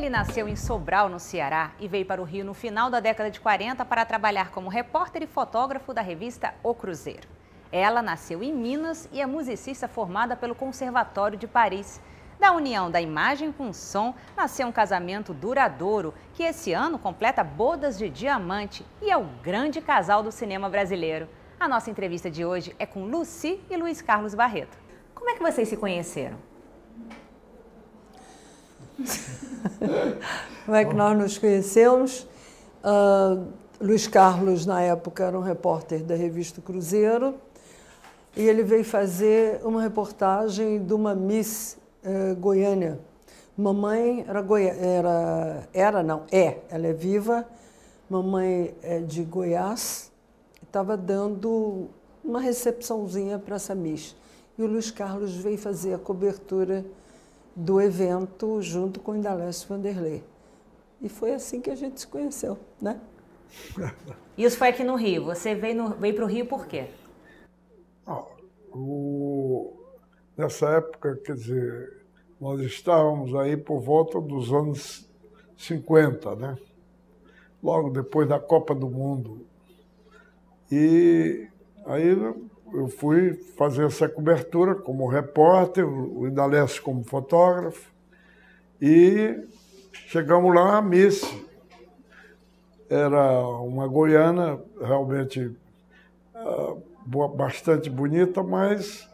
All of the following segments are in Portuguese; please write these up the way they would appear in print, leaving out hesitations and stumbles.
Ele nasceu em Sobral, no Ceará, e veio para o Rio no final da década de 40 para trabalhar como repórter e fotógrafo da revista O Cruzeiro. Ela nasceu em Minas e é musicista formada pelo Conservatório de Paris. Da união da imagem com o som, nasceu um casamento duradouro, que esse ano completa bodas de diamante e é o grande casal do cinema brasileiro. A nossa entrevista de hoje é com Lucy e Luiz Carlos Barreto. Como é que vocês se conheceram? Como é que nós nos conhecemos? Luiz Carlos, na época, era um repórter da revista Cruzeiro e ele veio fazer uma reportagem de uma Miss Goiânia. Mamãe ela é viva, mamãe é de Goiás, estava dando uma recepçãozinha para essa Miss. E o Luiz Carlos veio fazer a cobertura do evento junto com o Indalécio Vanderlei. E foi assim que a gente se conheceu, né? Isso foi aqui no Rio. Você veio para o Rio por quê? Nessa época, quer dizer, nós estávamos aí por volta dos anos 50, né? Logo depois da Copa do Mundo. E aí eu fui fazer essa cobertura como repórter, o Indalécio como fotógrafo, e chegamos lá, a Miss era uma goiana, realmente bastante bonita, mas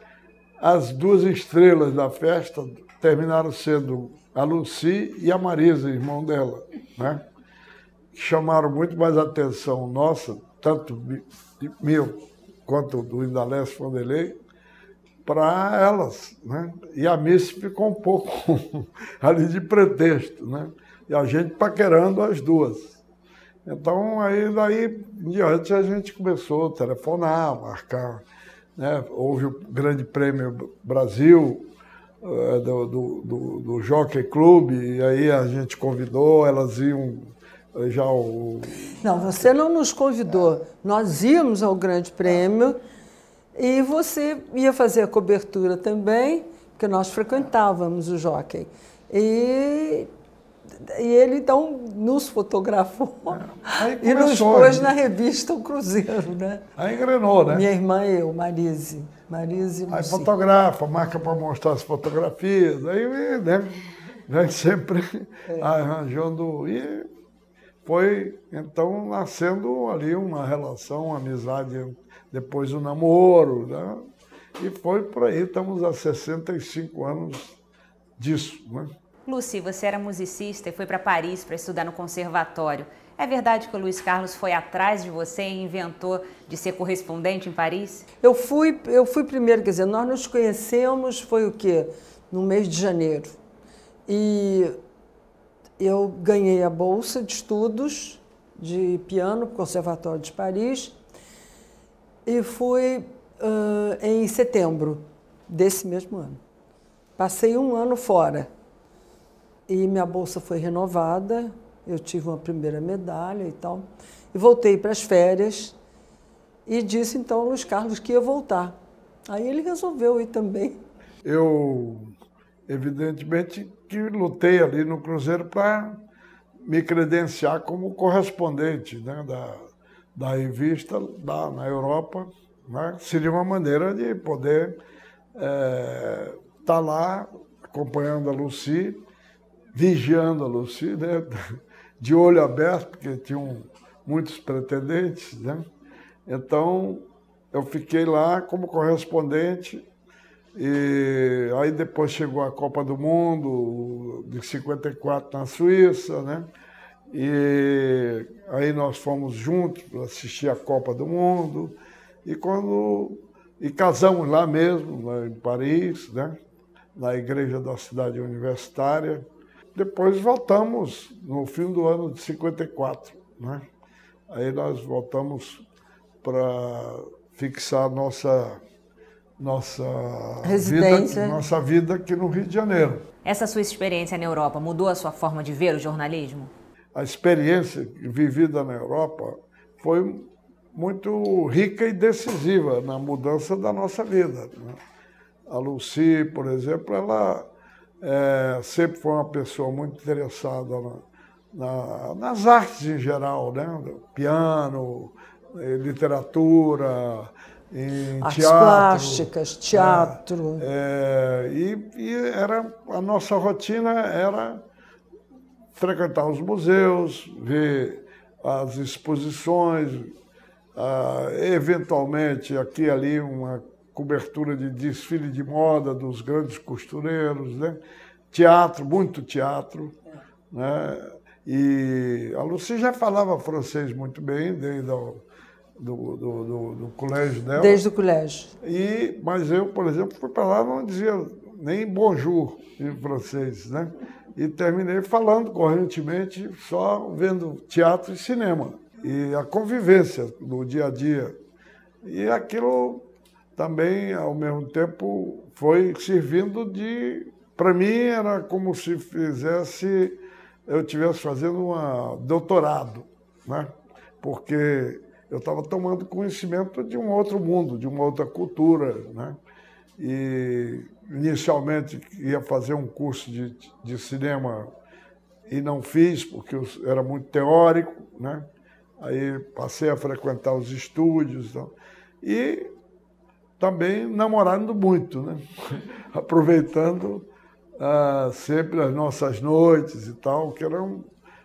as duas estrelas da festa terminaram sendo a Lucy e a Marisa, irmão dela, né? Chamaram muito mais atenção nossa, tanto meu quanto do Indalécio Vanderlei, para elas, né? E a Miss ficou um pouco ali de pretexto, né? E a gente paquerando as duas. Então, aí daí em diante a gente começou a telefonar, marcar, né? Houve o Grande Prêmio Brasil do Jockey Club, e aí a gente convidou, elas iam já Não, você não nos convidou. Nós íamos ao Grande Prêmio e você ia fazer a cobertura também, porque nós frequentávamos o Jockey. E ele, então, nos fotografou e nos pôs na revista O Cruzeiro, né? Aí engrenou, né? Minha irmã e eu, Marise. Aí fotografa, marca para mostrar as fotografias, aí, né? Vem sempre arranjando. E foi, então, nascendo ali uma relação, uma amizade, depois o namoro, né? E foi por aí, estamos há 65 anos disso, né? Lucy, você era musicista e foi para Paris para estudar no conservatório. É verdade que o Luiz Carlos foi atrás de você e inventou de ser correspondente em Paris? Eu fui primeiro, quer dizer, nós nos conhecemos, foi o quê? No mês de janeiro. E eu ganhei a bolsa de estudos de piano para o Conservatório de Paris e fui em setembro desse mesmo ano. Passei um ano fora e minha bolsa foi renovada, eu tive uma primeira medalha e tal, e voltei para as férias e disse então ao Luiz Carlos que ia voltar. Aí ele resolveu ir também. Eu, evidentemente, que lutei ali no Cruzeiro para me credenciar como correspondente, né, da revista na Europa, né? Seria uma maneira de poder estar lá acompanhando a Lucy, vigiando a Lucy, né, de olho aberto, porque tinham muitos pretendentes, né? Então, eu fiquei lá como correspondente. E aí depois chegou a Copa do Mundo de 54 na Suíça, né? E aí nós fomos juntos assistir a Copa do Mundo e casamos lá mesmo, lá em Paris, né? Na igreja da cidade universitária. Depois voltamos no fim do ano de 54, né? Aí nós voltamos para fixar nossa vida aqui no Rio de Janeiro. Essa sua experiência na Europa mudou a sua forma de ver o jornalismo? A experiência vivida na Europa foi muito rica e decisiva na mudança da nossa vida, né? A Lucy, por exemplo, sempre foi uma pessoa muito interessada nas artes em geral, né? Piano, literatura, em artes teatro. plásticas, teatro. E a nossa rotina era frequentar os museus, ver as exposições, eventualmente aqui e ali uma cobertura de desfile de moda dos grandes costureiros, né? Teatro, muito teatro, né? E a Lucy já falava francês muito bem, desde do colégio dela. Desde o colégio. Mas eu, por exemplo, fui para lá e não dizia nem bonjour em francês, né? E terminei falando correntemente, só vendo teatro e cinema. E a convivência no dia a dia. E aquilo também, ao mesmo tempo, foi servindo para mim, era como se eu estivesse fazendo um doutorado, né? Porque eu estava tomando conhecimento de um outro mundo, de uma outra cultura, né? E inicialmente ia fazer um curso de cinema e não fiz, porque era muito teórico, né? Aí passei a frequentar os estúdios, então, e também namorando muito, né? Aproveitando sempre as nossas noites e tal, que eram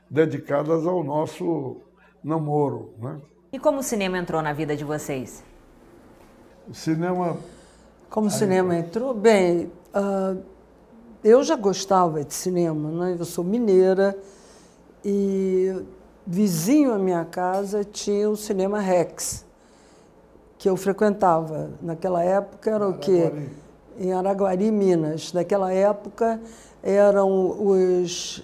dedicadas ao nosso namoro, né? E como o cinema entrou na vida de vocês? O cinema... Como o cinema entrou? Bem, eu já gostava de cinema, né? Eu sou mineira e vizinho à minha casa tinha o Cinema Rex, que eu frequentava. Naquela época era o quê? Em Araguari, Minas. Naquela época eram os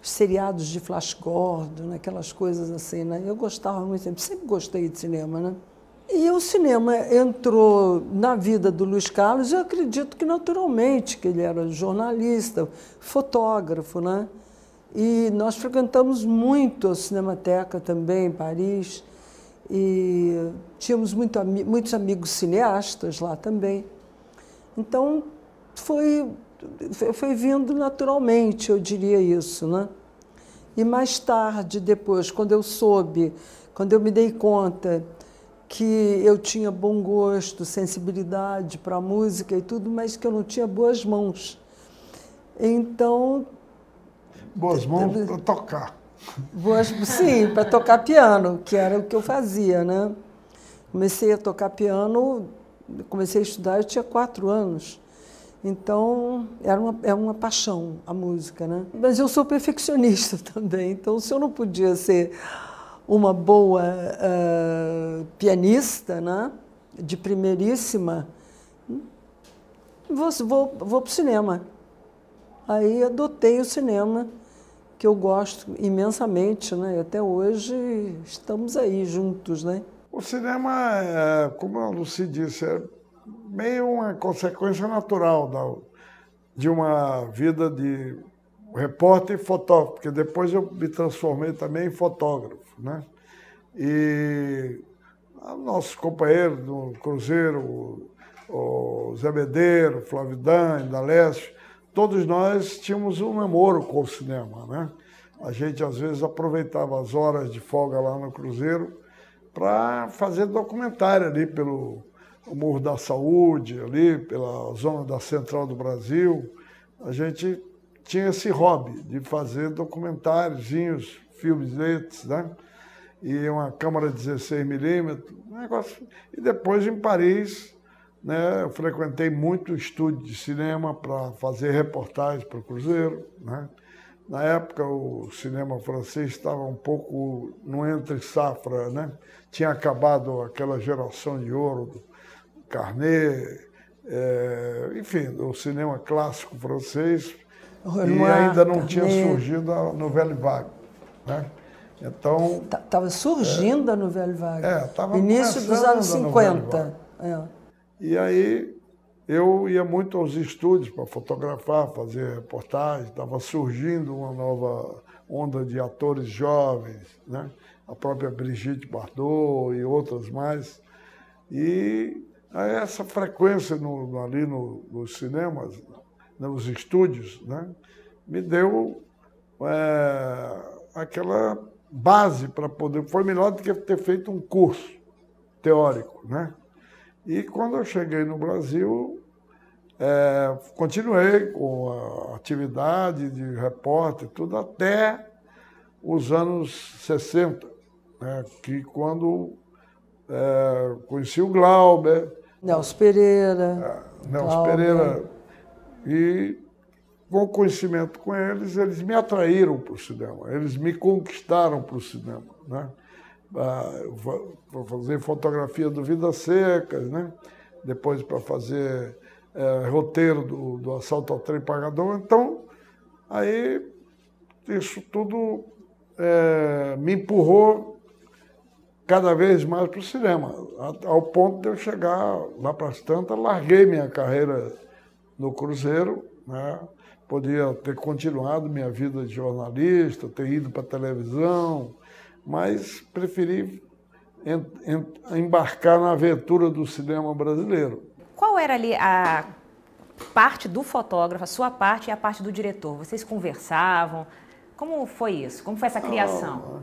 seriados de Flash Gordon, aquelas coisas assim, né? Eu gostava muito, sempre gostei de cinema, né? E o cinema entrou na vida do Luiz Carlos, eu acredito que naturalmente, que ele era jornalista, fotógrafo, né? E nós frequentamos muito a Cinemateca também, em Paris, e tínhamos muitos amigos cineastas lá também. Então, foi vindo naturalmente, eu diria isso, né? E mais tarde, depois, quando eu me dei conta que eu tinha bom gosto, sensibilidade para a música e tudo, mas que eu não tinha boas mãos. Então... Boas mãos para tocar. Sim, para tocar piano, que era o que eu fazia, né? Comecei a tocar piano, comecei a estudar, eu tinha 4 anos. Então, era uma paixão a música, né? Mas eu sou perfeccionista também, então se eu não podia ser uma boa pianista, né? De primeiríssima, vou para o cinema. Aí adotei o cinema, que eu gosto imensamente, né? E até hoje estamos aí juntos, né? O cinema, como a Lucy disse, é meio uma consequência natural de uma vida de repórter e fotógrafo, porque depois eu me transformei também em fotógrafo, né? E nossos companheiros do Cruzeiro, o Zé Medeiro, o Flávio Dan, Indalécio, todos nós tínhamos um namoro com o cinema, né? A gente, às vezes, aproveitava as horas de folga lá no Cruzeiro para fazer documentário ali pelo Morro da Saúde, ali pela zona da Central do Brasil. A gente tinha esse hobby de fazer documentáriozinhos, filmetes, né? E uma câmera 16mm, negócio. E depois, em Paris, né, eu frequentei muito o estúdio de cinema para fazer reportagens para o Cruzeiro, né? Na época, o cinema francês estava um pouco no entre-safra, né? Tinha acabado aquela geração de ouro do Carnet, enfim, do cinema clássico francês, e ainda não tinha surgido a Nouvelle Vague, né? Então... Estava surgindo a Nouvelle Vague. Estava início dos anos 50. E aí eu ia muito aos estúdios para fotografar, fazer reportagem, estava surgindo uma nova onda de atores jovens, né? A própria Brigitte Bardot e outras mais. E essa frequência ali nos cinemas nos estúdios, né, me deu aquela base para poder... Foi melhor do que ter feito um curso teórico, né? E quando eu cheguei no Brasil, continuei com a atividade de repórter, tudo até os anos 60, né? Que quando conheci o Glauber, Nelson Pereira. Nelson Pereira, e com o conhecimento com eles, eles me atraíram para o cinema, eles me conquistaram para o cinema, né? Para fazer fotografia do Vidas Secas, né? Depois para fazer roteiro do Assalto ao Trem Pagador. Então, aí isso tudo me empurrou cada vez mais para o cinema, ao ponto de eu chegar lá para as tantas, larguei minha carreira no Cruzeiro, né? Podia ter continuado minha vida de jornalista, ter ido para a televisão, mas preferi embarcar na aventura do cinema brasileiro. Qual era ali a parte do fotógrafo, a sua parte e a parte do diretor? Vocês conversavam? Como foi isso? Como foi essa criação?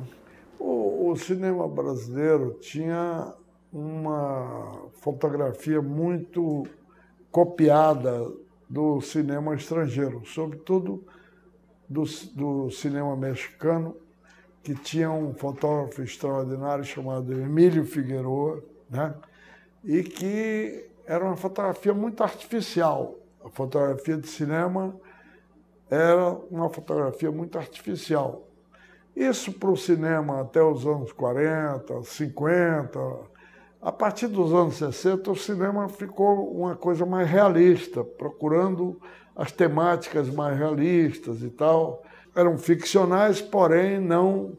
O cinema brasileiro tinha uma fotografia muito copiada do cinema estrangeiro, sobretudo do cinema mexicano, que tinha um fotógrafo extraordinário chamado Emílio Figueroa, né? E que era uma fotografia muito artificial. A fotografia de cinema era uma fotografia muito artificial. Isso para o cinema até os anos 40, 50. A partir dos anos 60, o cinema ficou uma coisa mais realista, procurando as temáticas mais realistas e tal. Eram ficcionais, porém não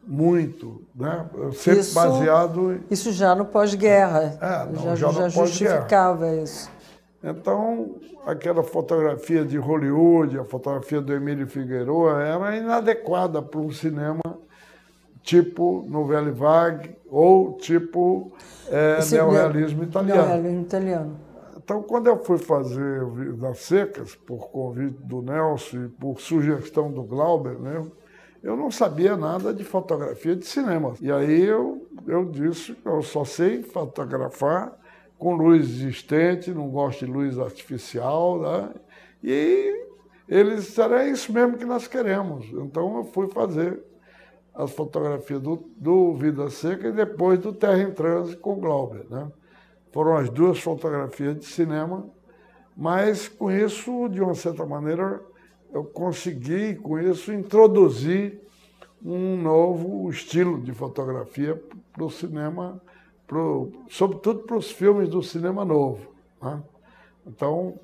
muito, né? Sempre baseado... Isso já no pós-guerra. Já justificava isso. Então, aquela fotografia de Hollywood, a fotografia do Emílio Figueroa, era inadequada para um cinema tipo Nouvelle Vague ou tipo neorrealismo italiano. Neorrealismo italiano. Então, quando eu fui fazer Vidas Secas, por convite do Nelson e por sugestão do Glauber mesmo, eu não sabia nada de fotografia de cinema. E aí eu disse que eu só sei fotografar com luz existente, não gosto de luz artificial, né? E eles disseram, é isso mesmo que nós queremos. Então eu fui fazer as fotografias do Vidas Secas e depois do Terra em Transe com o Glauber, né? Foram as duas fotografias de cinema, mas com isso, de uma certa maneira, eu consegui, com isso, introduzir um novo estilo de fotografia para o cinema, sobretudo para os filmes do cinema novo, né? Então,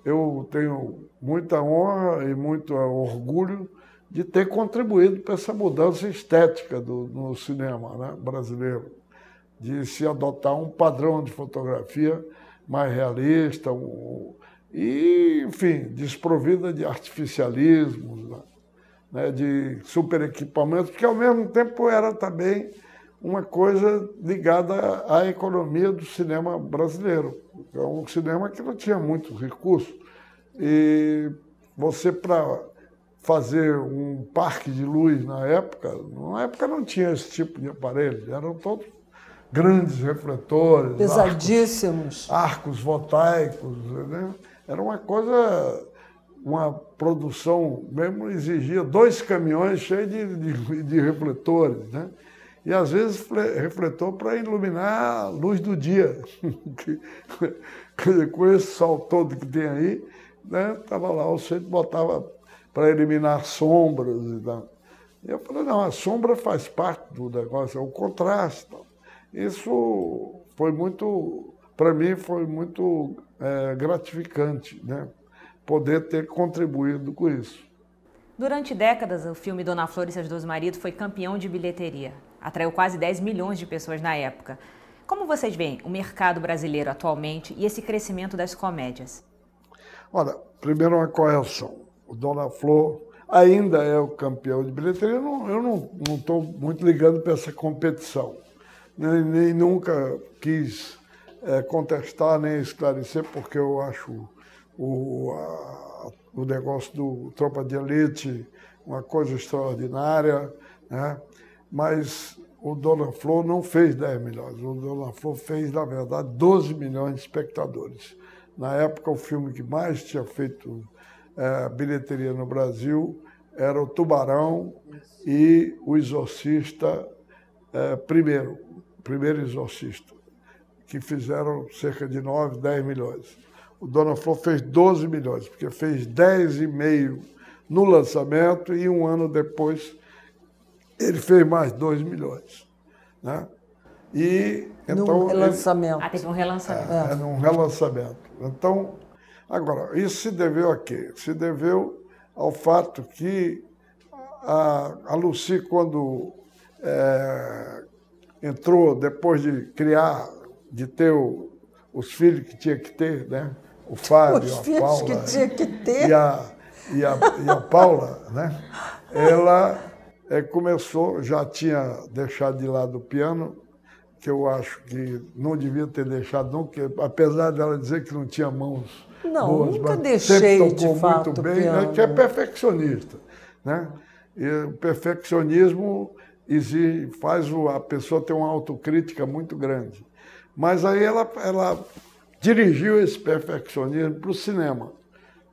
eu tenho muita honra e muito orgulho de ter contribuído para essa mudança estética no cinema, né, brasileiro, de se adotar um padrão de fotografia mais realista e, enfim, desprovida de artificialismos, né, de super equipamentos, porque ao mesmo tempo era também uma coisa ligada à economia do cinema brasileiro. É um cinema que não tinha muitos recursos. E você, para fazer um parque de luz na época não tinha esse tipo de aparelho, eram todos grandes refletores, pesadíssimos, arcos voltaicos, né? Era uma coisa, uma produção mesmo, exigia 2 caminhões cheios de refletores, né? E às vezes refletor para iluminar a luz do dia. Com esse sol todo que tem aí, né? Estava lá, o centro botava para eliminar sombras e tal. E eu falei, não, a sombra faz parte do negócio, é o contraste. Isso foi muito, para mim, foi muito gratificante, né? Poder ter contribuído com isso. Durante décadas, o filme Dona Flor e Seus 12 Maridos foi campeão de bilheteria. Atraiu quase 10 milhões de pessoas na época. Como vocês veem o mercado brasileiro atualmente e esse crescimento das comédias? Olha, primeiro uma correção. O Dona Flor ainda é o campeão de bilheteria. Eu não estou muito ligando para essa competição. Nem nunca quis contestar nem esclarecer, porque eu acho o negócio do Tropa de Elite, uma coisa extraordinária, né? Mas o Dona Flor não fez 10 milhões, o Dona Flor fez, na verdade, 12 milhões de espectadores. Na época, o filme que mais tinha feito bilheteria no Brasil era o Tubarão e o Exorcista, primeiro Exorcista, que fizeram cerca de 9, 10 milhões. O Dona Flor fez 12 milhões, porque fez 10,5 no lançamento e um ano depois ele fez mais 2 milhões. Né? E, então, num relançamento. Teve um relançamento. Num relançamento. Então, agora, isso se deveu a quê? Se deveu ao fato que a Lucy, quando entrou, depois de criar, de ter os filhos que tinha que ter, né? O Fábio, Os a filhos Paula, que tinha que ter. e a Paula, né? Ela começou, já tinha deixado de lado o piano, que eu acho que não devia ter deixado nunca, apesar dela dizer que não tinha mãos boas, Nunca mas deixei, sempre tocou de fato, muito bem, piano. que é perfeccionista, né? E o perfeccionismo faz a pessoa ter uma autocrítica muito grande. Mas aí ela dirigiu esse perfeccionismo para o cinema.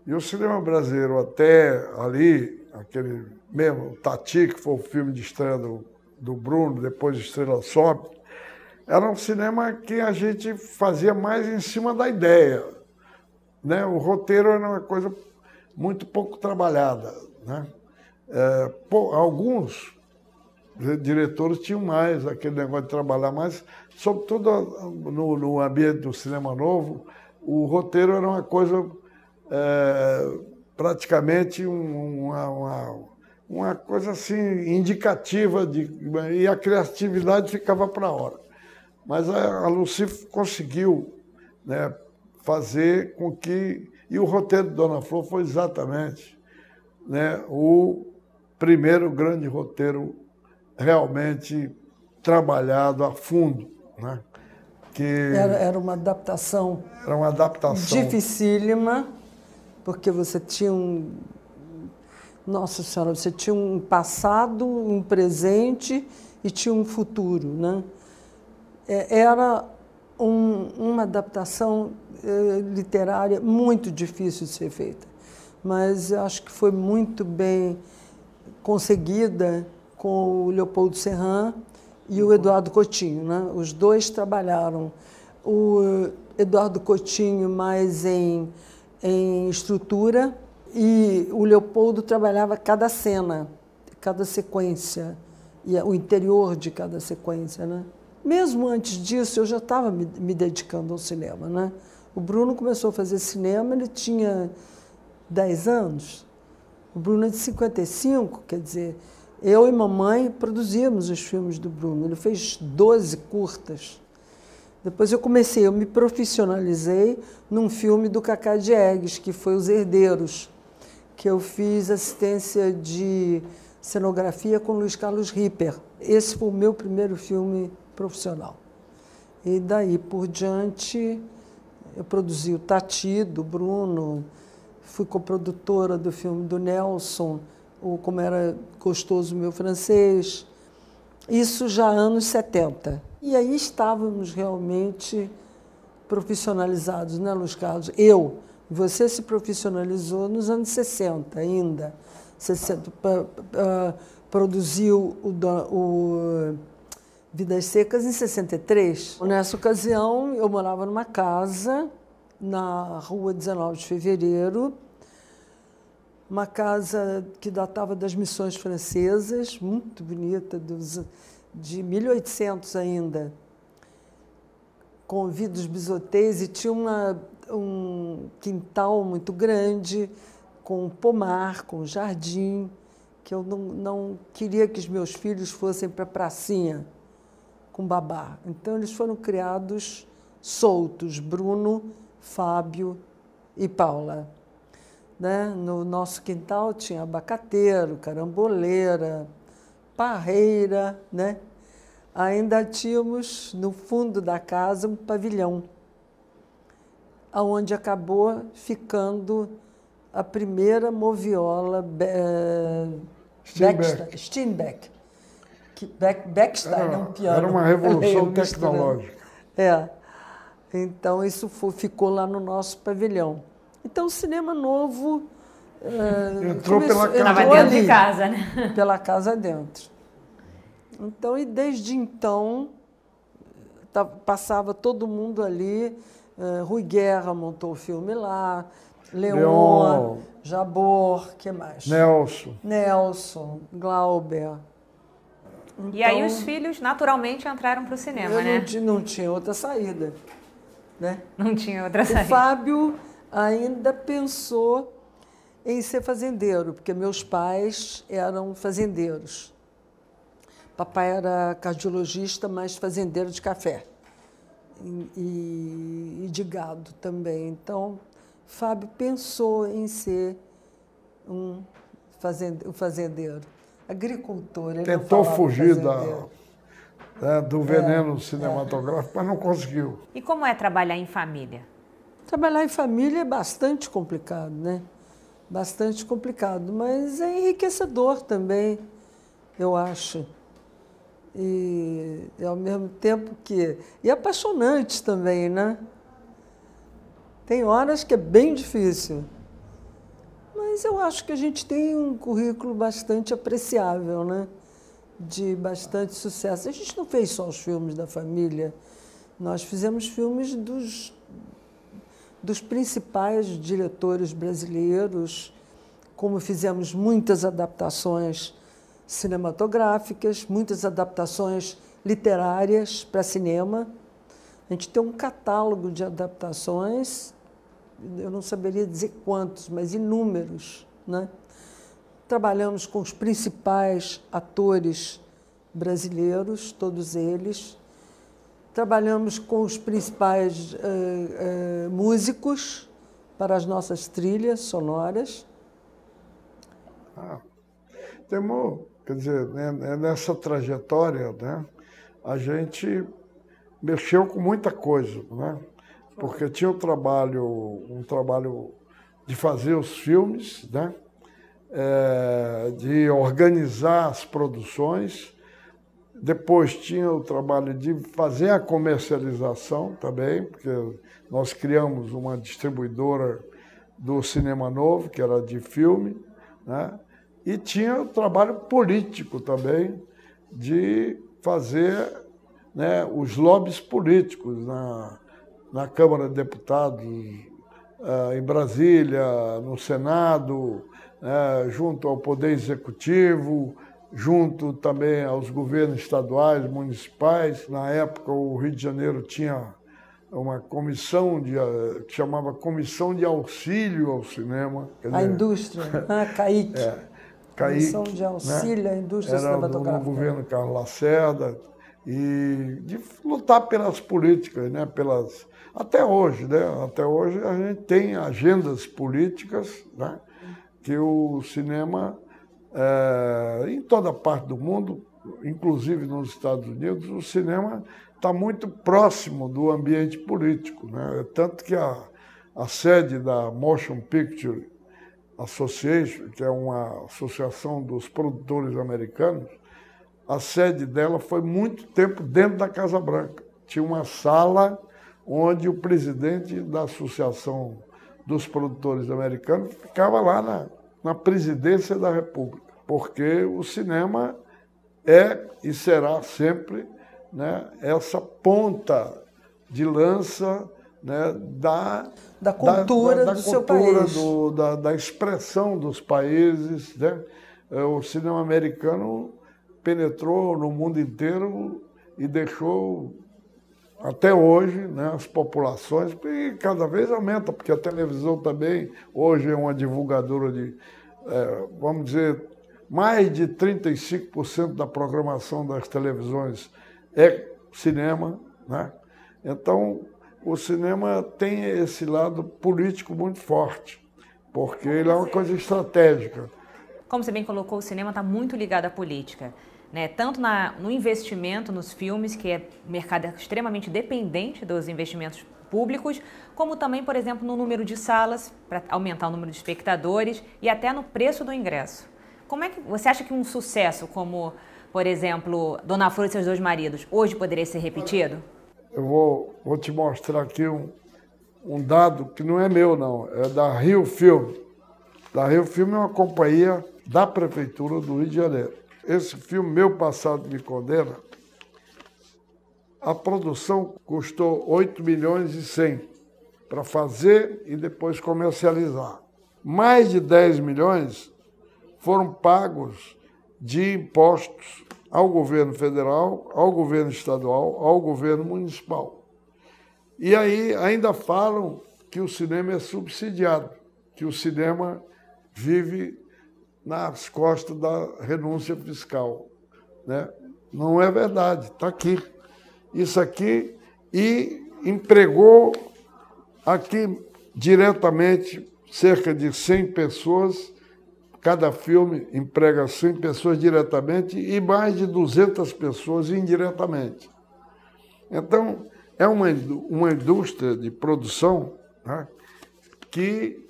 E o cinema brasileiro, até ali, aquele mesmo Tati, que foi o filme de estreia do Bruno, depois Estrela Sobe, era um cinema que a gente fazia mais em cima da ideia, né? O roteiro era uma coisa muito pouco trabalhada, né? Alguns diretores tinham mais aquele negócio de trabalhar mais, sobretudo no ambiente do cinema novo, o roteiro era uma coisa praticamente uma coisa assim indicativa, e a criatividade ficava para a hora. Mas a Lucy conseguiu, né, fazer com que... E o roteiro de Dona Flor foi exatamente, né, o primeiro grande roteiro realmente trabalhado a fundo, né? Que Era uma adaptação dificílima, porque você tinha Nossa Senhora, você tinha um passado, um presente e tinha um futuro, né? Era uma adaptação literária muito difícil de ser feita, mas eu acho que foi muito bem conseguida com o Leopoldo Serran e o Eduardo Coutinho, né? Os dois trabalharam. O Eduardo Coutinho mais em estrutura e o Leopoldo trabalhava cada cena, cada sequência, e o interior de cada sequência, né? Mesmo antes disso, eu já estava me dedicando ao cinema, né? O Bruno começou a fazer cinema, ele tinha 10 anos. O Bruno é de 55, quer dizer, eu e mamãe produzíamos os filmes do Bruno. Ele fez 12 curtas. Depois eu me profissionalizei num filme do Cacá Diegues, que foi Os Herdeiros, que eu fiz assistência de cenografia com Luiz Carlos Ripper. Esse foi o meu primeiro filme profissional. E daí por diante, eu produzi o Tati, do Bruno, fui coprodutora do filme do Nelson, o Como Era Gostoso Meu Francês, isso já anos 70. E aí estávamos realmente profissionalizados, né, Luiz Carlos? Você se profissionalizou nos anos 60 ainda. Produziu o Vidas Secas em 63. Nessa ocasião, eu morava numa casa na rua 19 de Fevereiro, uma casa que datava das missões francesas, muito bonita, de 1800 ainda, com vidros bisotês, e tinha um quintal muito grande, com um pomar, com jardim, que eu não queria que os meus filhos fossem para a pracinha com babá. Então, eles foram criados soltos, Bruno, Fábio e Paula. Né? No nosso quintal tinha abacateiro, caramboleira, parreira, né? Ainda tínhamos, no fundo da casa, um pavilhão. onde acabou ficando a primeira moviola Steinbeck. Beckstein é um piano. Era uma revolução tecnológica. Então, isso ficou lá no nosso pavilhão. Então, o Cinema Novo entrou pela casa. Estava dentro de casa, né? Pela casa dentro. Então, e desde então, passava todo mundo ali. Rui Guerra montou o filme lá, Leon, Jabor, que mais? Nelson, Glauber. Então, e aí os filhos naturalmente entraram para o cinema, né? Não tinha outra saída, né? Não tinha outra saída. O Fábio ainda pensou em ser fazendeiro, porque meus pais eram fazendeiros. Papai era cardiologista, mas fazendeiro de café e de gado também. Então, Fábio pensou em ser um fazendeiro. Agricultor. Ele tentou fugir do veneno cinematográfico, mas não conseguiu. E como é trabalhar em família? Trabalhar em família é bastante complicado, né? Bastante complicado, mas é enriquecedor também, eu acho. E ao mesmo tempo que... E apaixonante também, né? Tem horas que é bem difícil. Mas eu acho que a gente tem um currículo bastante apreciável, né? De bastante sucesso. A gente não fez só os filmes da família, nós fizemos filmes dos principais diretores brasileiros, como fizemos muitas adaptações cinematográficas, muitas adaptações literárias para cinema. A gente tem um catálogo de adaptações, eu não saberia dizer quantos, mas inúmeros, né? Trabalhamos com os principais atores brasileiros, todos eles. Trabalhamos com os principais músicos para as nossas trilhas sonoras. Quer dizer, nessa trajetória, né, a gente mexeu com muita coisa, né? Porque tinha um trabalho de fazer os filmes, né? De organizar as produções. Depois tinha o trabalho de fazer a comercialização também, porque nós criamos uma distribuidora do Cinema Novo, que era de filme, né? E tinha o trabalho político também, de fazer, né, os lobbies políticos na Câmara de Deputados, em Brasília, no Senado, junto ao Poder Executivo, junto também aos governos estaduais, municipais. Na época, o Rio de Janeiro tinha uma comissão que chamava Comissão de Auxílio ao Cinema. A indústria, CAIC. Comissão de Auxílio, né, à Indústria Cinematográfica. Era no governo Carlos Lacerda, e de lutar pelas políticas, né, até hoje, né? Até hoje a gente tem agendas políticas, né, que o cinema, em toda parte do mundo, inclusive nos Estados Unidos, o cinema está muito próximo do ambiente político, né? Tanto que a sede da Motion Picture Association, que é uma associação dos produtores americanos, a sede dela foi muito tempo dentro da Casa Branca. Tinha uma sala onde o presidente da Associação dos Produtores Americanos ficava lá na presidência da República, porque o cinema é e será sempre, né, essa ponta de lança, né, da cultura do seu país. Da expressão dos países, né? O cinema americano penetrou no mundo inteiro e deixou até hoje, né, as populações, e cada vez aumenta, porque a televisão também hoje é uma divulgadora de, vamos dizer, mais de 35% da programação das televisões é cinema, né? Então, o cinema tem esse lado político muito forte, porque ele é uma coisa estratégica. Como você bem colocou, o cinema está muito ligado à política, né? Tanto no investimento nos filmes, que é um mercado extremamente dependente dos investimentos públicos, como também, por exemplo, no número de salas, para aumentar o número de espectadores e até no preço do ingresso. Como é que você acha que um sucesso como, por exemplo, Dona Flor e Seus Dois Maridos, hoje poderia ser repetido? Eu vou te mostrar aqui um dado que não é meu, não, é da Rio Filme. Da Rio Filme é uma companhia da Prefeitura do Rio de Janeiro. Esse filme, Meu Passado Me Condena, a produção custou 8 milhões e 100 para fazer e depois comercializar. Mais de 10 milhões foram pagos de impostos ao governo federal, ao governo estadual, ao governo municipal. E aí ainda falam que o cinema é subsidiado, que o cinema vive nas costas da renúncia fiscal, né? Não é verdade, está aqui. Isso aqui, e empregou aqui diretamente cerca de 100 pessoas, cada filme emprega 100 pessoas diretamente e mais de 200 pessoas indiretamente. Então, é uma indústria de produção, né, que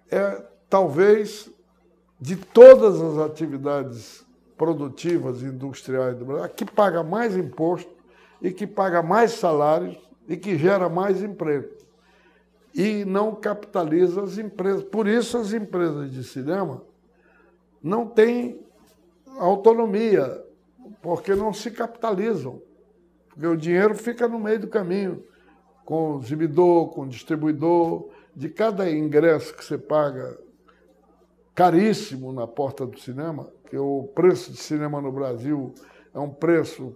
é talvez de todas as atividades produtivas e industriais do Brasil, a que paga mais imposto e que paga mais salários e que gera mais emprego. E não capitaliza as empresas. Por isso as empresas de cinema não têm autonomia, porque não se capitalizam. Porque o dinheiro fica no meio do caminho, com o exibidor, com o distribuidor. De cada ingresso que você paga caríssimo na porta do cinema, que o preço de cinema no Brasil é um preço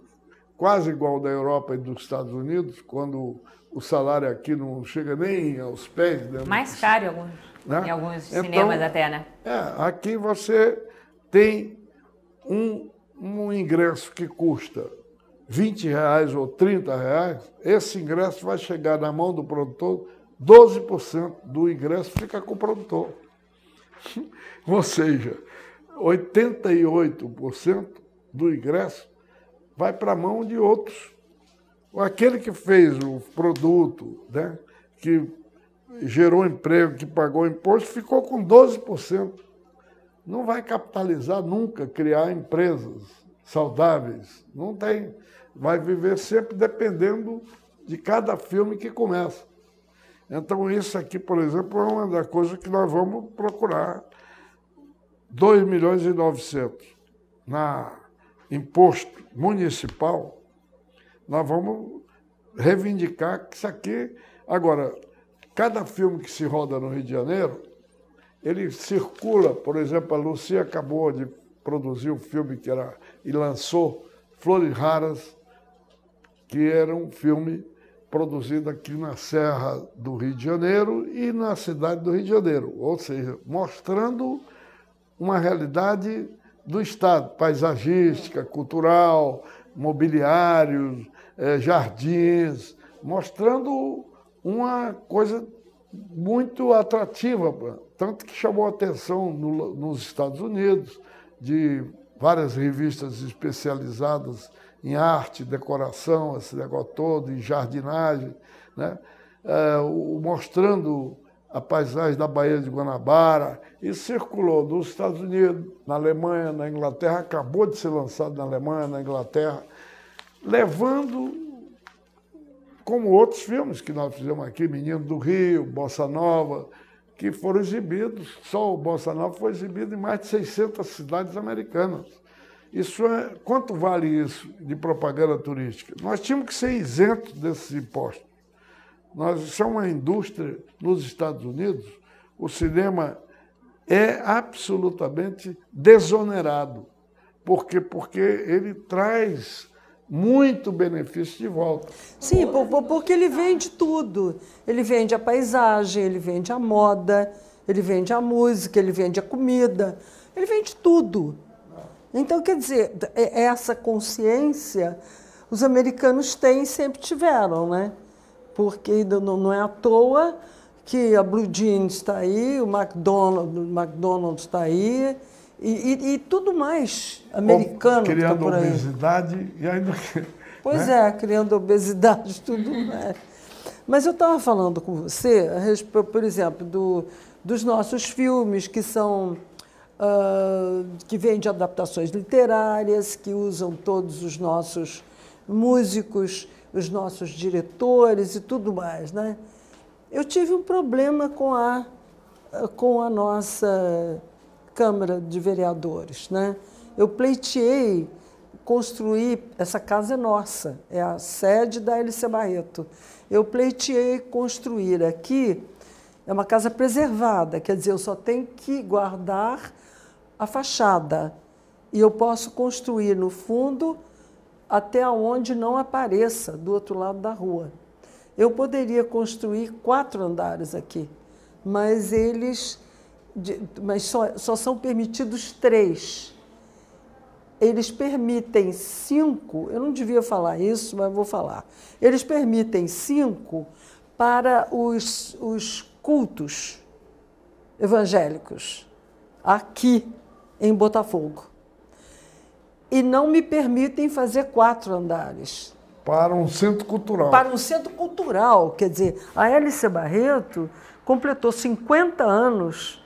quase igual ao da Europa e dos Estados Unidos, quando o salário aqui não chega nem aos pés. Né? Mais caro em alguns cinemas até, né? Aqui você tem um ingresso que custa R$20 ou R$30, esse ingresso vai chegar na mão do produtor, 12% do ingresso fica com o produtor. Ou seja, 88% do ingresso vai para a mão de outros. Aquele que fez o produto, né, que gerou emprego, que pagou imposto, ficou com 12%. Não vai capitalizar nunca, criar empresas saudáveis. Não tem. Vai viver sempre dependendo de cada filme que começa. Então, isso aqui, por exemplo, é uma das coisas que nós vamos procurar. 2 milhões e 900 na imposto municipal, nós vamos reivindicar que isso aqui... Agora, cada filme que se roda no Rio de Janeiro, ele circula, por exemplo, a Lucia acabou de produzir um filme e lançou Flores Raras, que era um filme produzido aqui na Serra do Rio de Janeiro e na cidade do Rio de Janeiro, ou seja, mostrando uma realidade do Estado, paisagística, cultural, mobiliários, jardins, mostrando uma coisa muito atrativa, tanto que chamou a atenção nos Estados Unidos, de várias revistas especializadas em arte, decoração, esse negócio todo, em jardinagem, né? Mostrando a paisagem da Baía de Guanabara, e circulou nos Estados Unidos, na Alemanha, na Inglaterra, acabou de ser lançado na Alemanha, na Inglaterra, levando, como outros filmes que nós fizemos aqui, Menino do Rio, Bossa Nova, que foram exibidos, só o Bossa Nova foi exibido em mais de 600 cidades americanas. Quanto vale isso de propaganda turística? Nós tínhamos que ser isentos desses impostos. Isso é uma indústria nos Estados Unidos, o cinema é absolutamente desonerado. Por quê? Porque ele traz muito benefício de volta. Sim, porque ele vende tudo. Ele vende a paisagem, ele vende a moda, ele vende a música, ele vende a comida, ele vende tudo. Então, quer dizer, essa consciência os americanos têm e sempre tiveram, né? Porque não é à toa que a Blue Jeans está aí, o McDonald's está aí, e tudo mais americano que está por aí. Criando obesidade e ainda Pois né? é, criando obesidade e tudo mais. Mas eu estava falando com você, por exemplo, dos nossos filmes, que são que vêm de adaptações literárias, que usam todos os nossos músicos, os nossos diretores e tudo mais, né? Eu tive um problema com a nossa Câmara de Vereadores, né? Eu pleiteei construir, essa casa é nossa, é a sede da Hélice Barreto. Eu pleiteei construir aqui, é uma casa preservada, quer dizer, eu só tenho que guardar a fachada e eu posso construir no fundo até onde não apareça, do outro lado da rua. Eu poderia construir 4 andares aqui, mas só são permitidos 3. Eles permitem 5, eu não devia falar isso, mas vou falar. Eles permitem 5 para os cultos evangélicos, aqui em Botafogo. E não me permitem fazer 4 andares. Para um centro cultural. Para um centro cultural, quer dizer, a Hélice Barreto completou 50 anos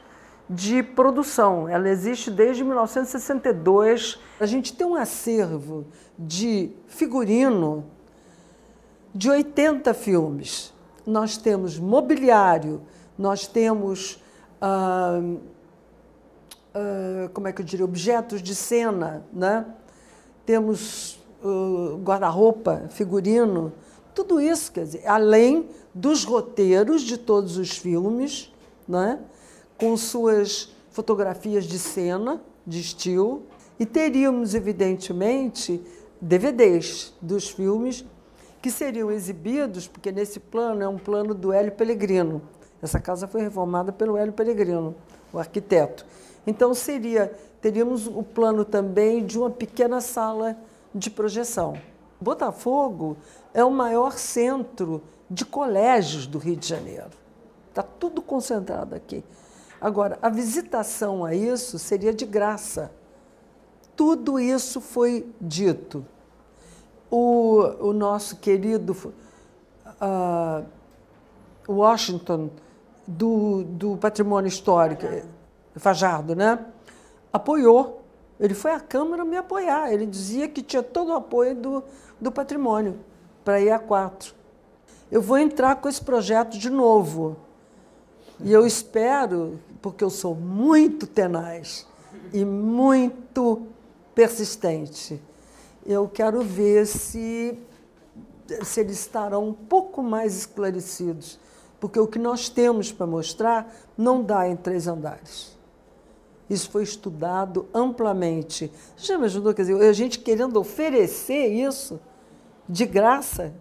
de produção. Ela existe desde 1962. A gente tem um acervo de figurino de 80 filmes. Nós temos mobiliário, nós temos, como é que eu diria, objetos de cena, né? Temos guarda-roupa, figurino, tudo isso, quer dizer, além dos roteiros de todos os filmes, né? Com suas fotografias de cena, de estilo, e teríamos, evidentemente, DVDs dos filmes que seriam exibidos, porque nesse plano é um plano do Hélio Pellegrino. Essa casa foi reformada pelo Hélio Pellegrino, o arquiteto. Então, teríamos o plano também de uma pequena sala de projeção. Botafogo é o maior centro de colégios do Rio de Janeiro. Está tudo concentrado aqui. Agora, a visitação a isso seria de graça. Tudo isso foi dito. O nosso querido Washington, do Patrimônio Histórico, Fajardo, né? Apoiou. Ele foi à Câmara me apoiar. Ele dizia que tinha todo o apoio do patrimônio para ir a 4. Eu vou entrar com esse projeto de novo. E eu espero, porque eu sou muito tenaz e muito persistente, eu quero ver se eles estarão um pouco mais esclarecidos, porque o que nós temos para mostrar não dá em 3 andares. Isso foi estudado amplamente. Já me ajudou, quer dizer, a gente querendo oferecer isso de graça.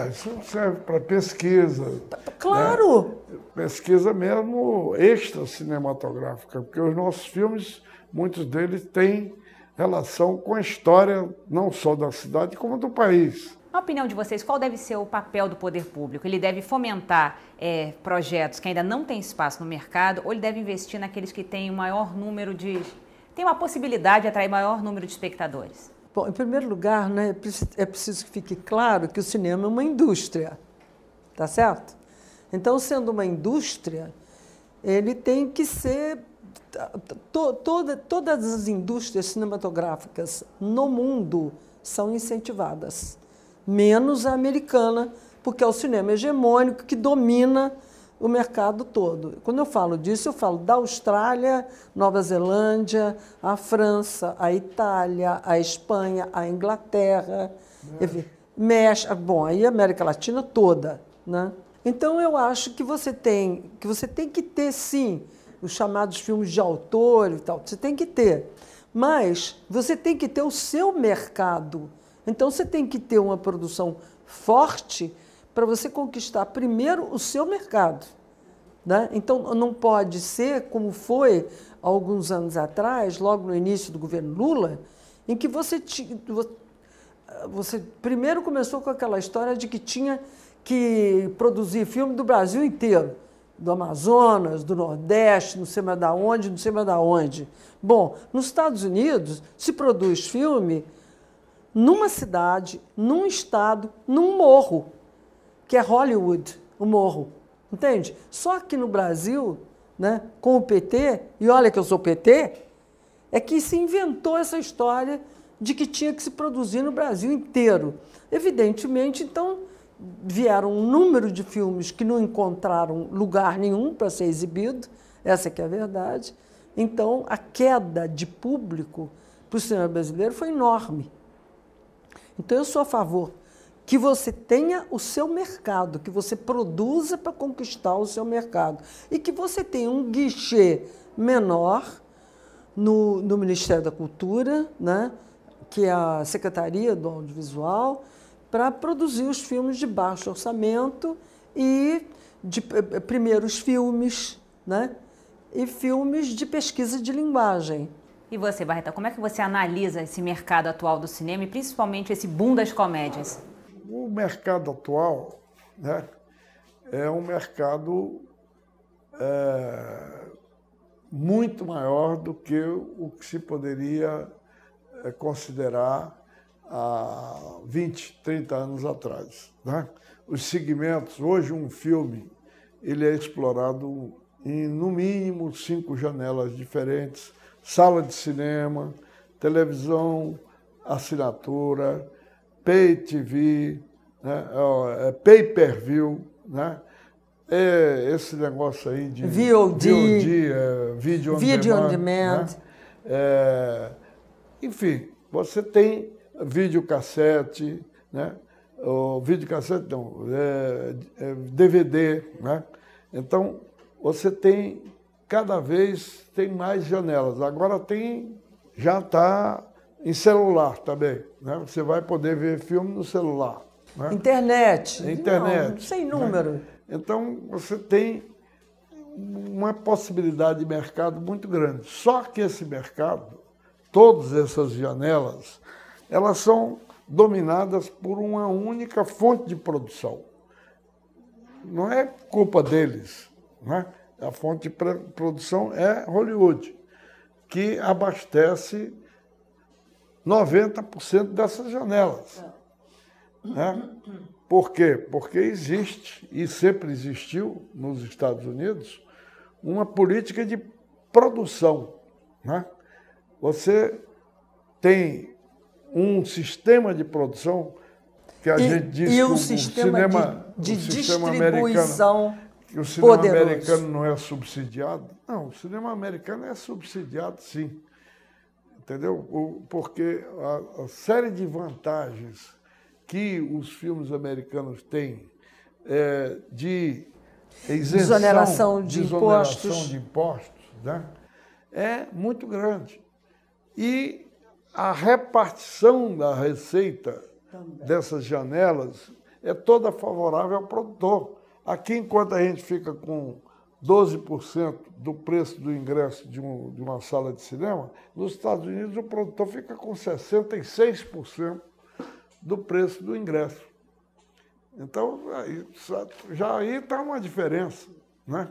Isso serve para pesquisa. Claro! Né? Pesquisa mesmo extra cinematográfica, porque os nossos filmes, muitos deles têm relação com a história não só da cidade, como do país. Na opinião de vocês, qual deve ser o papel do poder público? Ele deve fomentar projetos que ainda não têm espaço no mercado, ou ele deve investir naqueles que têm o maior número tem uma possibilidade de atrair maior número de espectadores? Bom, em primeiro lugar, né, é preciso que fique claro que o cinema é uma indústria, tá certo? Então, sendo uma indústria, ele tem que ser... Todas as indústrias cinematográficas no mundo são incentivadas, menos a americana, porque é o cinema hegemônico que domina o mercado todo. Quando eu falo disso, eu falo da Austrália, Nova Zelândia, a França, a Itália, a Espanha, a Inglaterra, México, bom, aí a América Latina toda, né? Então, eu acho que você tem que ter, sim, os chamados filmes de autor e tal, você tem que ter, mas você tem que ter o seu mercado. Então, você tem que ter uma produção forte para você conquistar primeiro o seu mercado, né? Então, não pode ser como foi há alguns anos atrás, logo no início do governo Lula, em que você primeiro começou com aquela história de que tinha que produzir filme do Brasil inteiro, do Amazonas, do Nordeste, não sei mais da onde, não sei mais da onde. Bom, nos Estados Unidos se produz filme numa cidade, num estado, num morro, que é Hollywood, o morro. Entende? Só que no Brasil, né, com o PT, e olha que eu sou PT, é que se inventou essa história de que tinha que se produzir no Brasil inteiro. Evidentemente, então, vieram um número de filmes que não encontraram lugar nenhum para ser exibido, essa que é a verdade. Então, a queda de público para o cinema brasileiro foi enorme. Então, eu sou a favor que você tenha o seu mercado, que você produza para conquistar o seu mercado e que você tenha um guichê menor no Ministério da Cultura, né, que é a Secretaria do Audiovisual, para produzir os filmes de baixo orçamento e de primeiros filmes, né, e filmes de pesquisa de linguagem. E você, Barreto, como é que você analisa esse mercado atual do cinema e principalmente esse boom das comédias? O mercado atual, né, é um mercado muito maior do que o que se poderia considerar há 20, 30 anos atrás, né? Os segmentos, hoje um filme, ele é explorado em, no mínimo, 5 janelas diferentes: sala de cinema, televisão, assinatura, pay TV, né? Pay-per-view, né? Esse negócio aí de VOD, Video on on demand. Né? Enfim, você tem videocassete, né? O videocassete não, DVD, né? Então, você tem, cada vez tem mais janelas. Agora já está em celular também, né? Você vai poder ver filme no celular. Né? Internet. Internet. Não, sem número. Né? Então, você tem uma possibilidade de mercado muito grande. Só que esse mercado, todas essas janelas, elas são dominadas por uma única fonte de produção. Não é culpa deles, né? A fonte de produção é Hollywood, que abastece 90% dessas janelas. Né? Por quê? Porque existe, e sempre existiu nos Estados Unidos, uma política de produção. Né? Você tem um sistema de produção que a gente diz que o cinema distribuição que o cinema poderoso. Americano não é subsidiado. Não, o cinema americano é subsidiado, sim. Entendeu? Porque a série de vantagens que os filmes americanos têm de isenção de impostos, né, é muito grande. E a repartição da receita dessas janelas é toda favorável ao produtor. Aqui, enquanto a gente fica com 12% do preço do ingresso de uma sala de cinema, nos Estados Unidos o produtor fica com 66% do preço do ingresso. Então, aí está uma diferença. Né?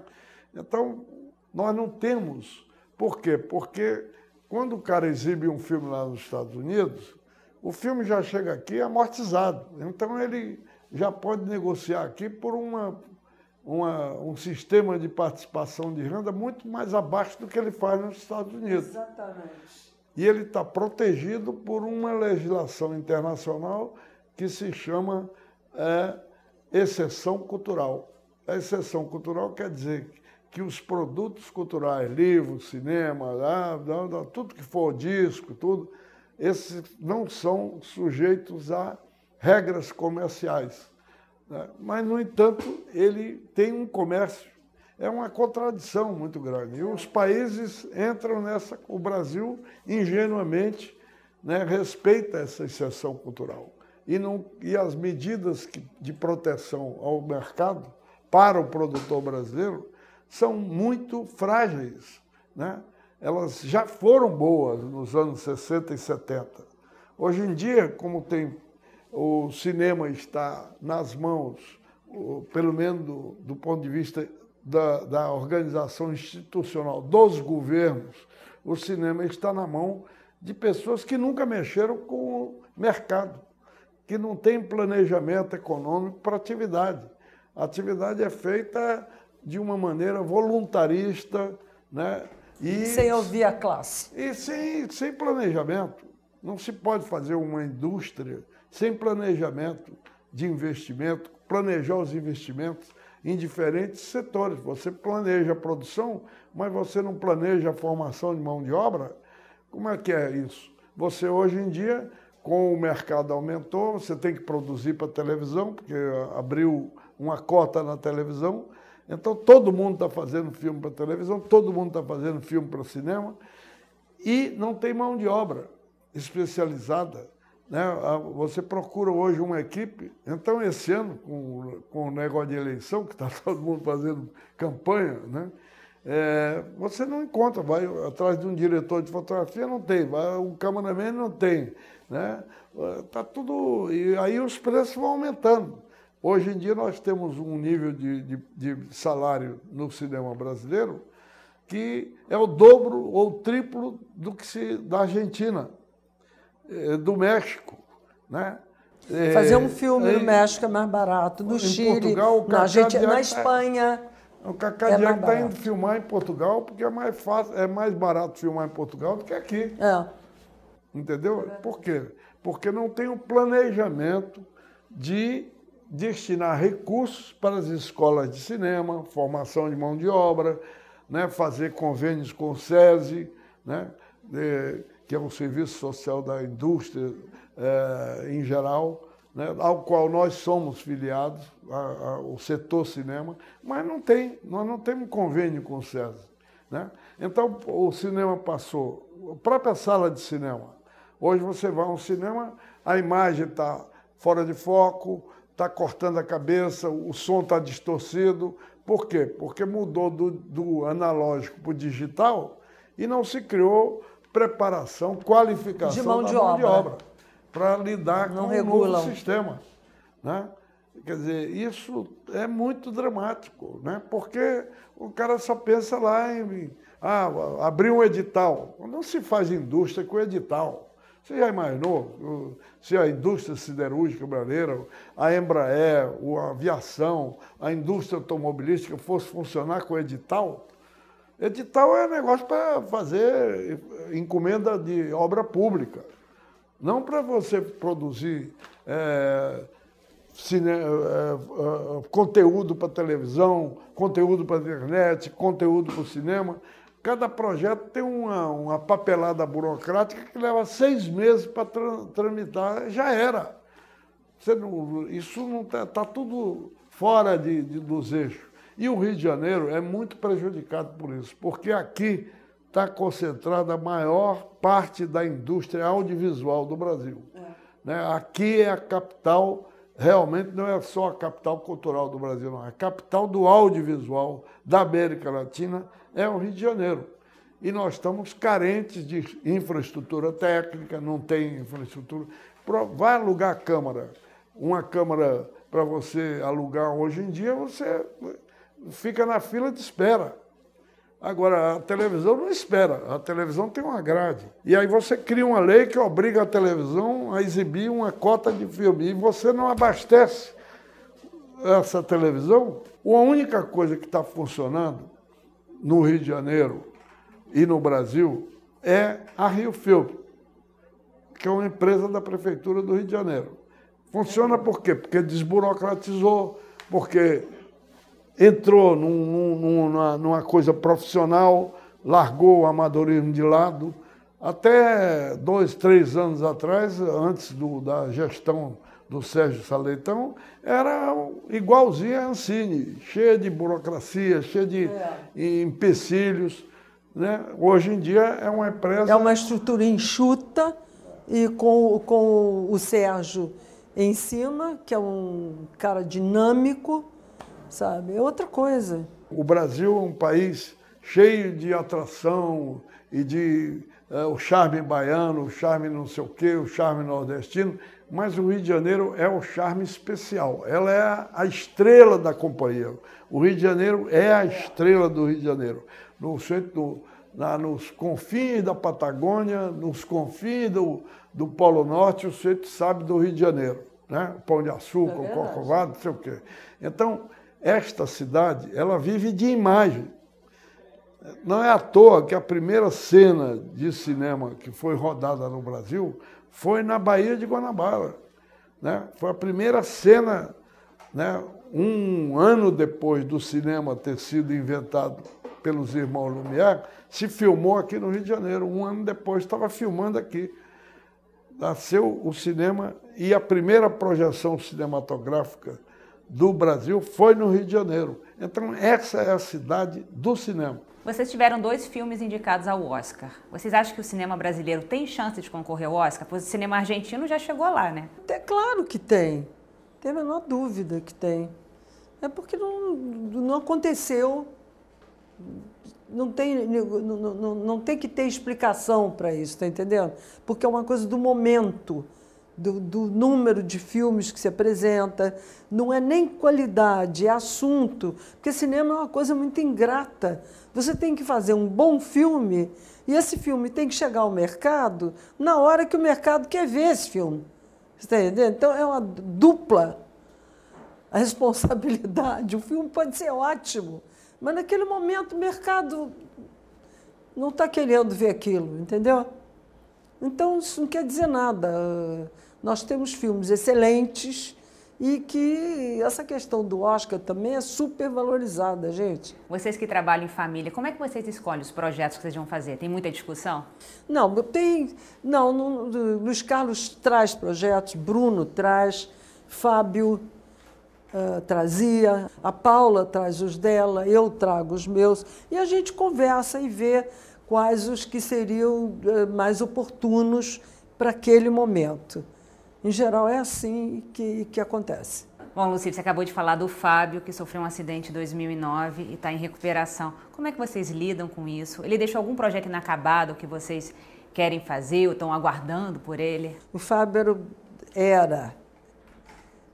Então, nós não temos... Por quê? Porque quando o cara exibe um filme lá nos Estados Unidos, o filme já chega aqui amortizado. Então, ele já pode negociar aqui por um sistema de participação de renda muito mais abaixo do que ele faz nos Estados Unidos. Exatamente. E ele está protegido por uma legislação internacional que se chama exceção cultural. A exceção cultural quer dizer que os produtos culturais, livros, cinema, tudo que for disco, tudo, esses não são sujeitos a regras comerciais. Né? Mas, no entanto, ele tem um comércio. É uma contradição muito grande. E os países entram nessa... O Brasil, ingenuamente, né, respeita essa exceção cultural. E as medidas de proteção ao mercado para o produtor brasileiro são muito frágeis. Né? Elas já foram boas nos anos 60 e 70. Hoje em dia, como o cinema está nas mãos, pelo menos do ponto de vista da organização institucional dos governos, o cinema está na mão de pessoas que nunca mexeram com o mercado, que não tem planejamento econômico para a atividade. A atividade é feita de uma maneira voluntarista, né? Sem ouvir a classe. E sem planejamento. Não se pode fazer uma indústria sem planejamento de investimento, planejar os investimentos em diferentes setores. Você planeja a produção, mas você não planeja a formação de mão de obra. Como é que é isso? Você, hoje em dia, com o mercado aumentou, você tem que produzir para a televisão, porque abriu uma cota na televisão. Então, todo mundo está fazendo filme para televisão, todo mundo está fazendo filme para cinema, e não tem mão de obra especializada, né? Você procura hoje uma equipe. Então, esse ano, com o negócio de eleição, que está todo mundo fazendo campanha, né? Você não encontra, vai atrás de um diretor de fotografia, não tem, vai um cameraman, não tem, né? Tá tudo, e aí os preços vão aumentando. Hoje em dia nós temos um nível de salário no cinema brasileiro que é o dobro ou o triplo do que da Argentina, do México, né? Fazer um filme no México é mais barato, no Chile, Portugal, na Argentina, na Espanha. O Cacá Diago está indo filmar em Portugal porque é mais fácil, é mais barato filmar em Portugal do que aqui. Entendeu? Por quê? Porque não tem um planejamento de destinar recursos para as escolas de cinema, formação de mão de obra, né? Fazer convênios com o SESI, né? Que é o Serviço Social da Indústria em geral, né? Ao qual nós somos filiados, o setor cinema, mas nós não temos convênio com o SESI, né? Então, o cinema passou, a própria sala de cinema. Hoje você vai a um cinema, a imagem está fora de foco, está cortando a cabeça, o som está distorcido. Por quê? Porque mudou do analógico para o digital e não se criou preparação, qualificação de mão de obra para lidar com o novo sistema, né? Quer dizer, isso é muito dramático, né? Porque o cara só pensa lá em abrir um edital. Não se faz indústria com edital. Você já imaginou se a indústria siderúrgica brasileira, a Embraer, a aviação, a indústria automobilística fosse funcionar com edital? Edital é negócio para fazer encomenda de obra pública, não para você produzir conteúdo para televisão, conteúdo para internet, conteúdo para o cinema. Cada projeto tem uma papelada burocrática que leva 6 meses para tramitar, já era. Isso não está tudo fora dos eixos. E o Rio de Janeiro é muito prejudicado por isso, porque aqui está concentrada a maior parte da indústria audiovisual do Brasil. Né? Aqui é a capital, realmente não é só a capital cultural do Brasil, não. A capital do audiovisual da América Latina é o Rio de Janeiro. E nós estamos carentes de infraestrutura técnica, não tem infraestrutura. Vai alugar a câmara. Uma câmara para você alugar hoje em dia, você fica na fila de espera. Agora, a televisão não espera, a televisão tem uma grade. E aí você cria uma lei que obriga a televisão a exibir uma cota de filme. E você não abastece essa televisão. A única coisa que está funcionando no Rio de Janeiro e no Brasil é a Rio Film, que é uma empresa da Prefeitura do Rio de Janeiro. Funciona por quê? Porque desburocratizou, porque entrou numa coisa profissional, largou o amadorismo de lado. Até 2, 3 anos atrás, antes da gestão do Sérgio Saleitão, era igualzinho a Ancine, cheia de burocracia, cheia de empecilhos, né? Hoje em dia é uma empresa... É uma estrutura enxuta e com o Sérgio em cima, que é um cara dinâmico, sabe? É outra coisa. O Brasil é um país cheio de atração e de o charme baiano, o charme não sei o quê, o charme nordestino, mas o Rio de Janeiro é o charme especial. Ela é a estrela da companhia. O Rio de Janeiro é a estrela do Rio de Janeiro. No centro lá nos confins da Patagônia, nos confins do Polo Norte, o sujeito sabe do Rio de Janeiro, né? O Pão de Açúcar, o Corcovado, não sei o quê. Então, esta cidade, ela vive de imagem. Não é à toa que a primeira cena de cinema que foi rodada no Brasil foi na Baía de Guanabara, né? Foi a primeira cena, né? Um ano depois do cinema ter sido inventado pelos irmãos Lumière, se filmou aqui no Rio de Janeiro. Um ano depois estava filmando aqui. Nasceu o cinema e a primeira projeção cinematográfica do Brasil foi no Rio de Janeiro. Então, essa é a cidade do cinema. Vocês tiveram 2 filmes indicados ao Oscar. Vocês acham que o cinema brasileiro tem chance de concorrer ao Oscar? Pois o cinema argentino já chegou lá, né? É claro que tem. Tem a menor dúvida que tem. É porque não aconteceu. Não tem que ter explicação para isso, está entendendo? Porque é uma coisa do momento, do número de filmes que se apresenta, não é nem qualidade, é assunto, porque cinema é uma coisa muito ingrata. Você tem que fazer um bom filme e esse filme tem que chegar ao mercado na hora que o mercado quer ver esse filme. Você está entendendo? Então é uma dupla a responsabilidade. O filme pode ser ótimo, mas naquele momento o mercado não está querendo ver aquilo, entendeu? Então isso não quer dizer nada. Nós temos filmes excelentes e que essa questão do Oscar também é super valorizada, gente. Vocês que trabalham em família, como é que vocês escolhem os projetos que vocês vão fazer? Tem muita discussão? Não, Luiz Carlos traz projetos, Bruno traz, Fábio trazia, a Paula traz os dela, eu trago os meus, e a gente conversa e vê quais os que seriam mais oportunos para aquele momento. Em geral, é assim que acontece. Bom, Lucy, você acabou de falar do Fábio, que sofreu um acidente em 2009 e está em recuperação. Como é que vocês lidam com isso? Ele deixou algum projeto inacabado que vocês querem fazer ou estão aguardando por ele? O Fábio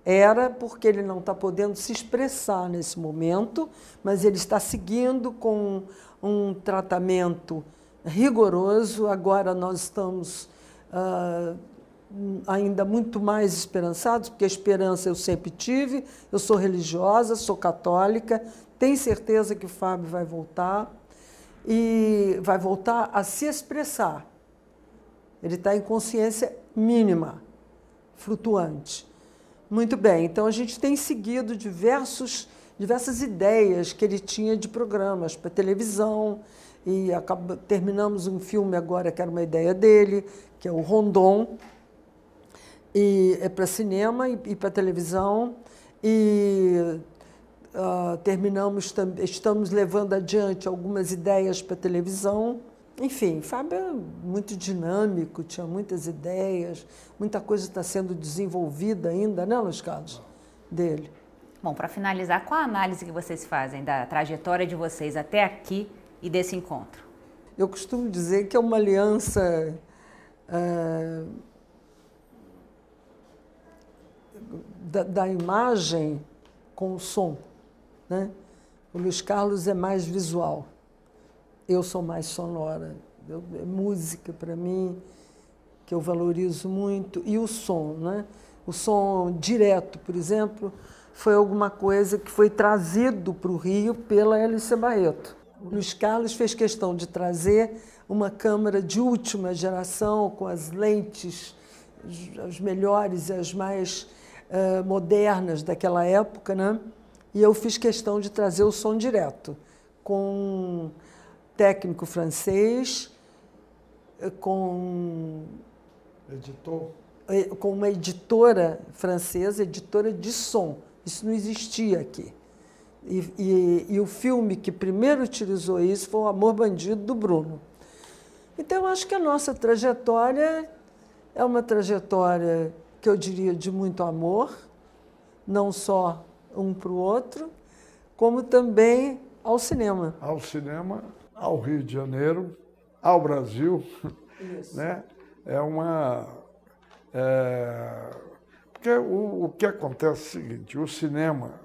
era porque ele não está podendo se expressar nesse momento, mas ele está seguindo com um tratamento rigoroso. Agora nós estamos ainda muito mais esperançados, porque a esperança eu sempre tive. Eu sou religiosa, sou católica, tenho certeza que o Fábio vai voltar e vai voltar a se expressar. Ele está em consciência mínima, flutuante. Muito bem, então a gente tem seguido diversas ideias que ele tinha de programas para televisão e terminamos um filme agora que era uma ideia dele, que é o Rondon, e é para cinema e para televisão, e estamos levando adiante algumas ideias para televisão. Enfim, Fábio é muito dinâmico, tinha muitas ideias, muita coisa está sendo desenvolvida ainda, né, Luiz Carlos, dele. Bom, para finalizar, qual a análise que vocês fazem da trajetória de vocês até aqui e desse encontro? Eu costumo dizer que é uma aliança da imagem com o som, né? O Luiz Carlos é mais visual. Eu sou mais sonora, é música para mim, que eu valorizo muito, e o som, né? O som direto, por exemplo, foi alguma coisa que foi trazido para o Rio pela Hélice Barreto. O Luiz Carlos fez questão de trazer uma câmera de última geração, com as lentes, as melhores e as mais modernas daquela época, né? E eu fiz questão de trazer o som direto, com técnico francês, com uma editora francesa, editora de som. Isso não existia aqui. E o filme que primeiro utilizou isso foi O Amor Bandido, do Bruno. Então, eu acho que a nossa trajetória é uma trajetória que eu diria de muito amor, não só um para o outro, como também ao cinema. Ao cinema, ao Rio de Janeiro, ao Brasil. Isso. Né? Porque o que acontece é o seguinte, o cinema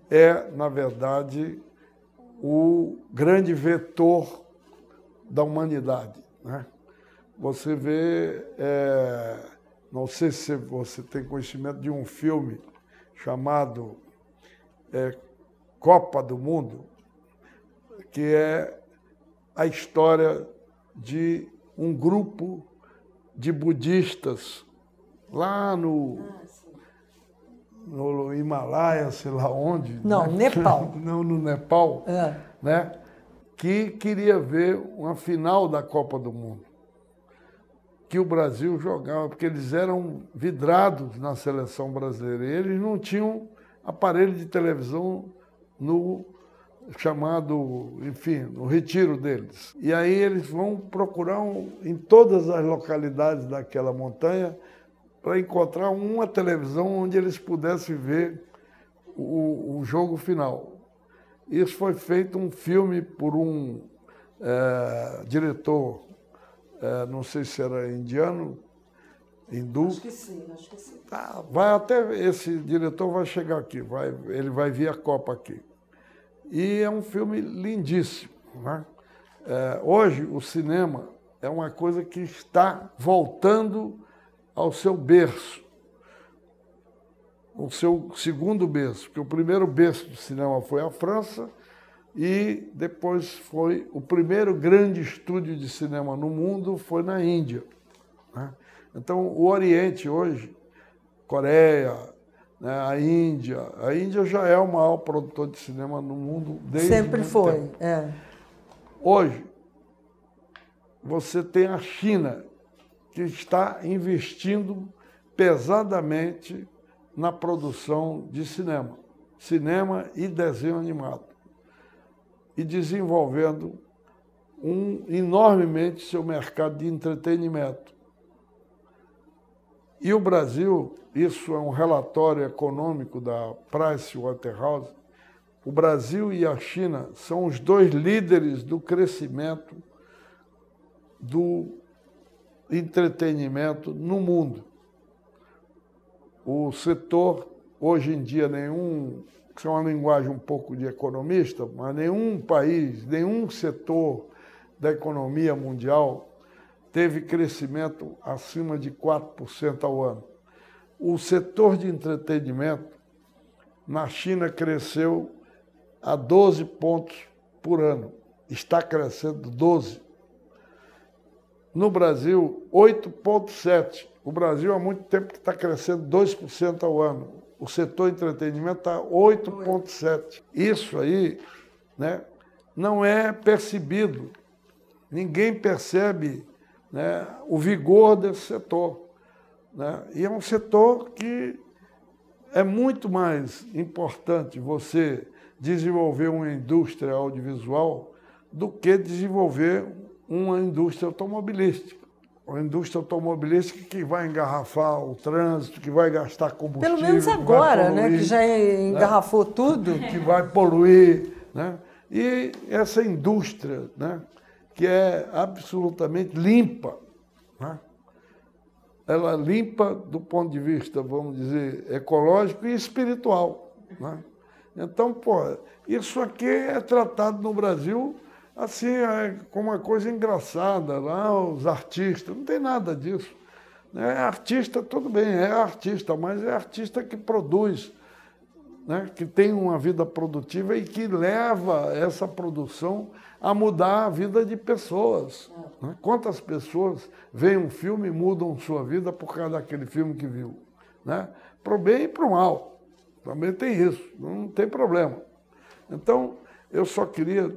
é, na verdade, o grande vetor da humanidade, né? Você vê, não sei se você tem conhecimento de um filme chamado Copa do Mundo, que é a história de um grupo de budistas lá no Himalaia, sei lá onde. Não, né? Nepal. Não, no Nepal, né? Que queria ver uma final da Copa do Mundo, que o Brasil jogava, porque eles eram vidrados na seleção brasileira. E eles não tinham aparelho de televisão no chamado, enfim, no retiro deles. E aí eles vão procurar em todas as localidades daquela montanha para encontrar uma televisão onde eles pudessem ver o jogo final. Isso foi feito um filme por um diretor, não sei se era indiano, hindu. Acho que sim, acho que sim. Tá, esse diretor vai chegar aqui, ele vai vir a Copa aqui. E é um filme lindíssimo, né? Hoje, o cinema é uma coisa que está voltando ao seu berço, o seu segundo berço, porque o primeiro berço do cinema foi a França e depois foi o primeiro grande estúdio de cinema no mundo foi na Índia, né? Então, o Oriente hoje, Coreia, né, a Índia já é o maior produtor de cinema no mundo desde sempre foi, tempo. Hoje, você tem a China, que está investindo pesadamente na produção de cinema e desenho animado, e desenvolvendo enormemente seu mercado de entretenimento. E o Brasil, isso é um relatório econômico da Pricewaterhouse, o Brasil e a China são os dois líderes do crescimento do entretenimento no mundo. O setor, hoje em dia, isso é uma linguagem um pouco de economista, mas nenhum país, nenhum setor da economia mundial teve crescimento acima de 4% ao ano. O setor de entretenimento na China cresceu a 12 pontos por ano. Está crescendo 12. No Brasil, 8,7%. O Brasil há muito tempo que está crescendo 2% ao ano. O setor de entretenimento está 8,7%. Isso aí, né, não é percebido. Ninguém percebe, né, o vigor desse setor, né? E é um setor que é muito mais importante você desenvolver uma indústria audiovisual do que desenvolver uma indústria automobilística. Uma indústria automobilística que vai engarrafar o trânsito, que vai gastar combustível. Pelo menos agora, poluir, né, que já engarrafou, né, tudo. Que vai poluir, né? E essa indústria, né, que é absolutamente limpa, né? Ela limpa do ponto de vista, vamos dizer, ecológico e espiritual, né? Então, isso aqui é tratado no Brasil assim, como uma coisa engraçada, lá os artistas, não tem nada disso. Artista, tudo bem, é artista, mas é artista que produz, né, que tem uma vida produtiva e que leva essa produção a mudar a vida de pessoas. Né? Quantas pessoas veem um filme e mudam sua vida por causa daquele filme que viu? Né? Para o bem e para o mal. Também tem isso, não tem problema. Então, eu só queria,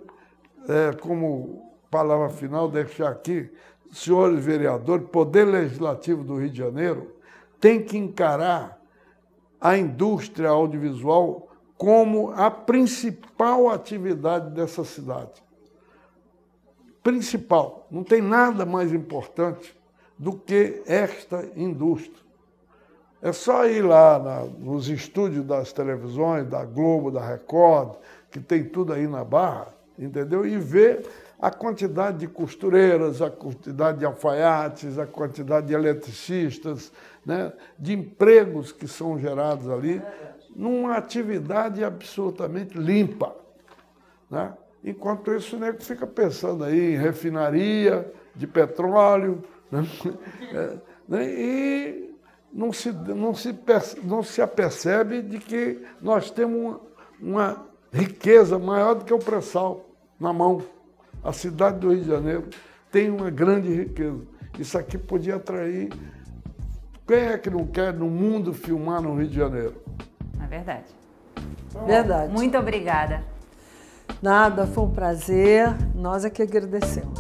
como palavra final, deixar aqui, senhores vereadores, Poder Legislativo do Rio de Janeiro tem que encarar a indústria audiovisual como a principal atividade dessa cidade. Principal. Não tem nada mais importante do que esta indústria. É só ir lá nos estúdios das televisões, da Globo, da Record, que tem tudo aí na Barra, entendeu? E ver a quantidade de costureiras, a quantidade de alfaiates, a quantidade de eletricistas, né, de empregos que são gerados ali, numa atividade absolutamente limpa, né? Enquanto isso, o nego fica pensando aí em refinaria de petróleo, né? E não se apercebe de que nós temos uma riqueza maior do que o pré-sal na mão. A cidade do Rio de Janeiro tem uma grande riqueza. Isso aqui podia atrair... Quem é que não quer no mundo filmar no Rio de Janeiro? É verdade. Verdade. Muito obrigada. Nada, foi um prazer. Nós é que agradecemos.